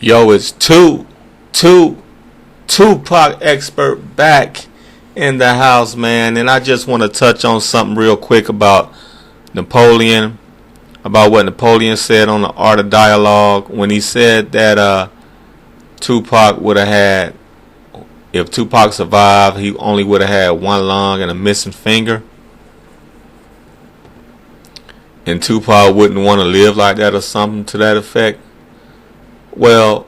Yo, it's Tupac expert back in the house, man. And I just want to touch on something real quick about Napoleon, about what Napoleon said on the Art of Dialogue when he said that Tupac would have had, if Tupac survived, he only would have had one lung and a missing finger. And Tupac wouldn't want to live like that or something to that effect. Well,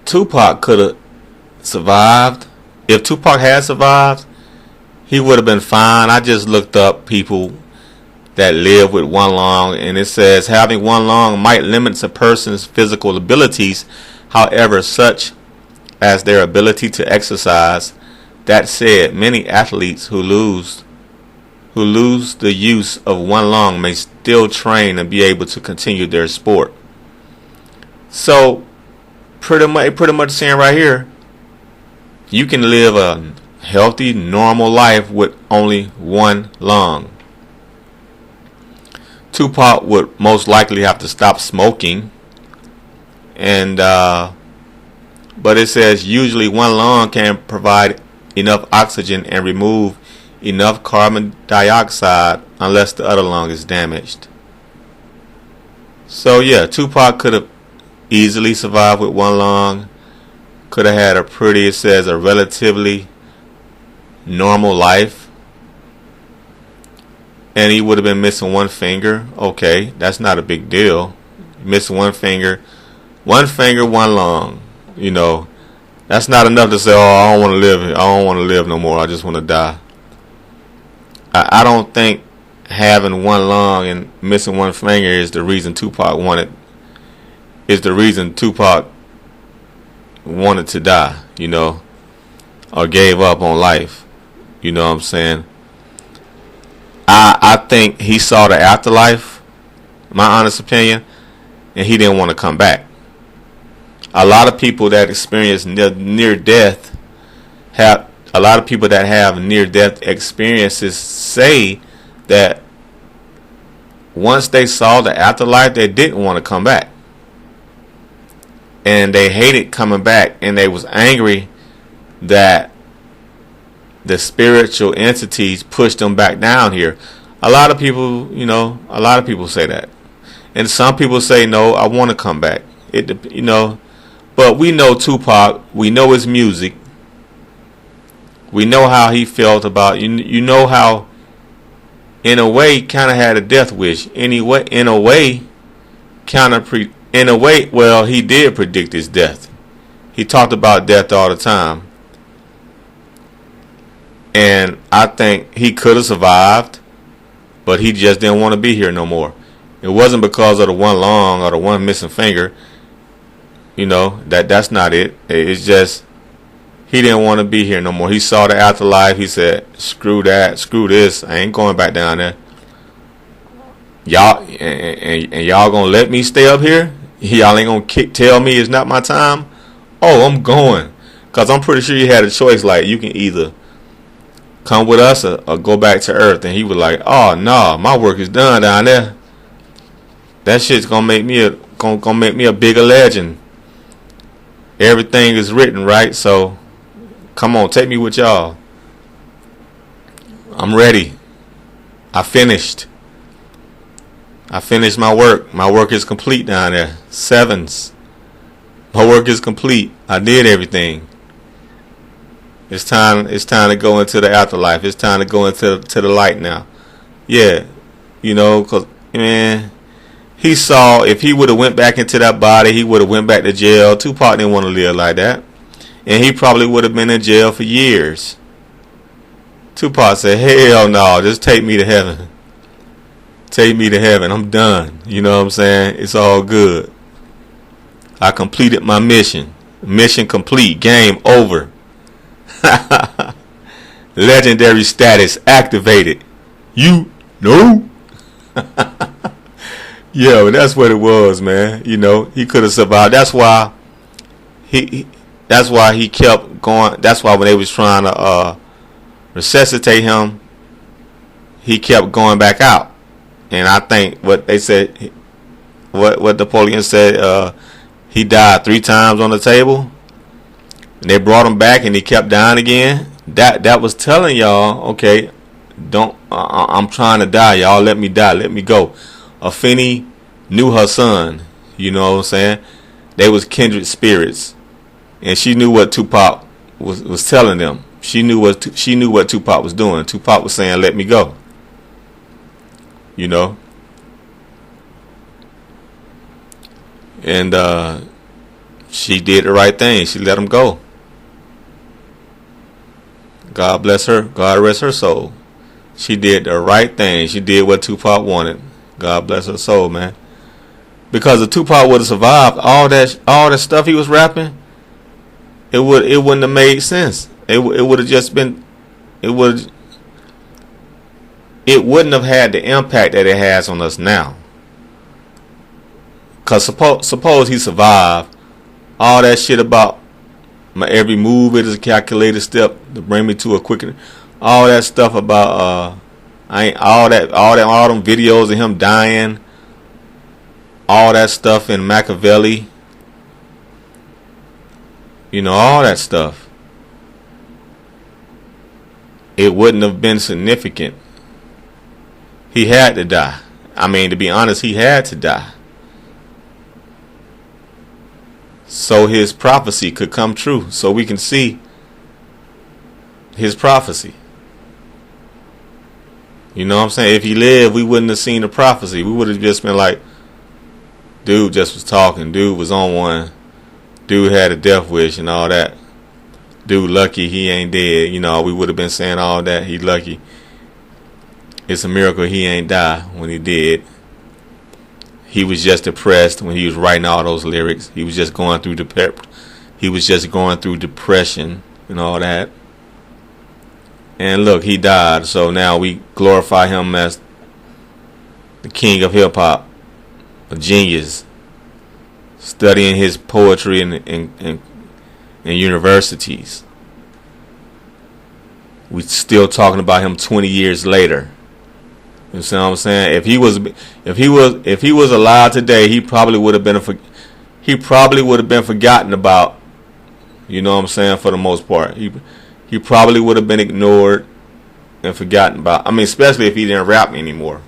Tupac could have survived. If Tupac had survived, he would have been fine. I just looked up people that live with one lung, and it says having one lung might limit a person's physical abilities, however, such as their ability to exercise. That said, many athletes who lose the use of one lung may still train and be able to continue their sport. So, pretty much saying right here, you can live a healthy, normal life with only one lung. Tupac would most likely have to stop smoking, and but it says usually one lung can provide enough oxygen and remove enough carbon dioxide unless the other lung is damaged. So yeah, Tupac could have easily survived with one lung. Could have had it says a relatively normal life. And he would have been missing one finger. Okay, that's not a big deal. Missing one finger, one lung. You know, that's not enough to say, oh, I don't want to live. I don't want to live no more. I just want to die. I don't think having one lung and missing one finger is the reason Tupac wanted to die, you know, or gave up on life. You know what I'm saying? I think he saw the afterlife, my honest opinion, and he didn't want to come back. A lot of people that experience near death have near death experiences say that once they saw the afterlife, they didn't want to come back. And they hated coming back, and they was angry that the spiritual entities pushed them back down here. A lot of people say that. And some people say, no, I want to come back. But we know Tupac, we know his music. We know how he felt about, you know how, in a way, kind of had a death wish. Anyway, in a way, well, he did predict his death. He talked about death all the time. And I think he could have survived, but he just didn't want to be here no more. It wasn't because of the one lung or the one missing finger. You know, that's not it. It's just he didn't want to be here no more. He saw the afterlife. He said, screw that, screw this. I ain't going back down there. Y'all and y'all gonna let me stay up here? Y'all ain't gonna tell me it's not my time? Oh, I'm going. Because I'm pretty sure you had a choice. Like, you can either come with us or go back to Earth. And he was like, oh, no, my work is done down there. That shit's gonna make me a bigger legend. Everything is written, right? So, come on, take me with y'all. I'm ready. I finished my work. My work is complete down there. Sevens. My work is complete. I did everything. It's time to go into the afterlife. It's time to go into the light now. Yeah. You know, because, man, he saw if he would have went back into that body, he would have went back to jail. Tupac didn't want to live like that. And he probably would have been in jail for years. Tupac said, hell no, just take me to heaven. Take me to heaven. I'm done. You know what I'm saying? It's all good. I completed my mission. Mission complete. Game over. Legendary status activated. You know? Yeah, that's what it was, man. You know, he could have survived. That's why he kept going. That's why when they was trying to resuscitate him, he kept going back out. And I think what they said, what Napoleon said, He died 3 times on the table. And they brought him back and he kept dying again. That was telling y'all, okay, don't I'm trying to die, y'all. Let me die, let me go. Afeni knew her son, you know what I'm saying? They was kindred spirits. And she knew what Tupac was telling them. She knew what Tupac was doing. Tupac was saying, let me go. You know? And she did the right thing. She let him go. God bless her. God rest her soul. She did the right thing. She did what Tupac wanted. God bless her soul, man. Because if Tupac would have survived all that stuff he was rapping, it wouldn't have made sense. It would have just been, it wouldn't have had the impact that it has on us now. Cause suppose he survived all that shit about my every move is a calculated step to bring me to a quicker, all that stuff about all them videos of him dying, all that stuff in Machiavelli, you know, all that stuff. It wouldn't have been significant. He had to die. I mean, to be honest, he had to die. So his prophecy could come true. So we can see his prophecy. You know what I'm saying? If he lived, we wouldn't have seen the prophecy. We would have just been like, dude just was talking. Dude was on one. Dude had a death wish and all that. Dude lucky he ain't dead. You know, we would have been saying all that. He lucky. It's a miracle he ain't die when he did. He was just depressed when he was writing all those lyrics. He was just going through depression and all that. And look, he died. So now we glorify him as the king of hip hop, a genius, studying his poetry in universities. We still talking about him 20 years later. You see what I'm saying? If he was alive today, he probably would have been forgotten about. You know what I'm saying? For the most part, he probably would have been ignored and forgotten about. I mean, especially if he didn't rap anymore.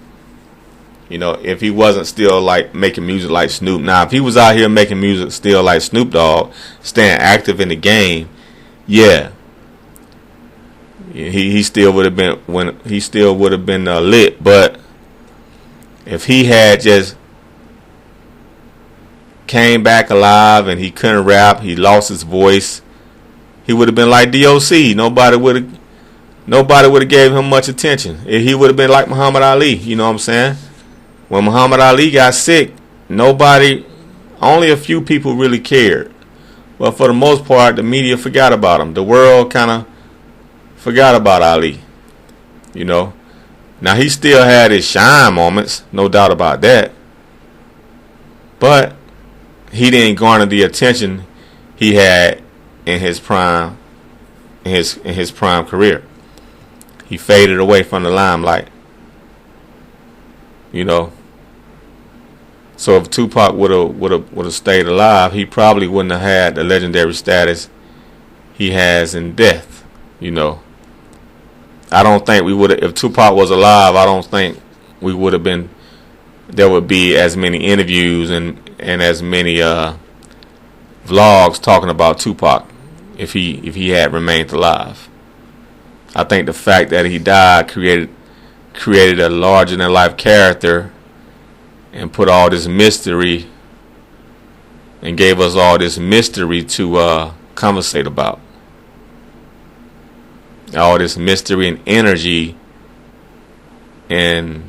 You know, if he wasn't still like making music like Snoop. Now, if he was out here making music still like Snoop Dogg, staying active in the game, yeah. He still would have been lit. But if he had just came back alive and he couldn't rap, he lost his voice, he would have been like DOC. Nobody would have gave him much attention. He would have been like Muhammad Ali. You know what I'm saying? When Muhammad Ali got sick, only a few people really cared. But for the most part, the media forgot about him. The world kind of forgot about Ali. You know. Now he still had his shine moments, no doubt about that. But he didn't garner the attention he had in his prime career. He faded away from the limelight. You know. So if Tupac would have stayed alive, he probably wouldn't have had the legendary status he has in death. You know. I don't think we would have, if Tupac was alive, I don't think we would have been, there would be as many interviews and as many vlogs talking about Tupac if he had remained alive. I think the fact that he died created a larger than life character and put all this mystery and gave us all this mystery to conversate about. All this mystery and energy and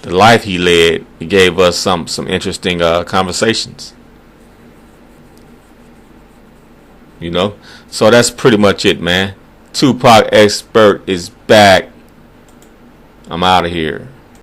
the life he led, he gave us some interesting conversations. You know? So that's pretty much it, man. Tupac Expert is back. I'm out of here.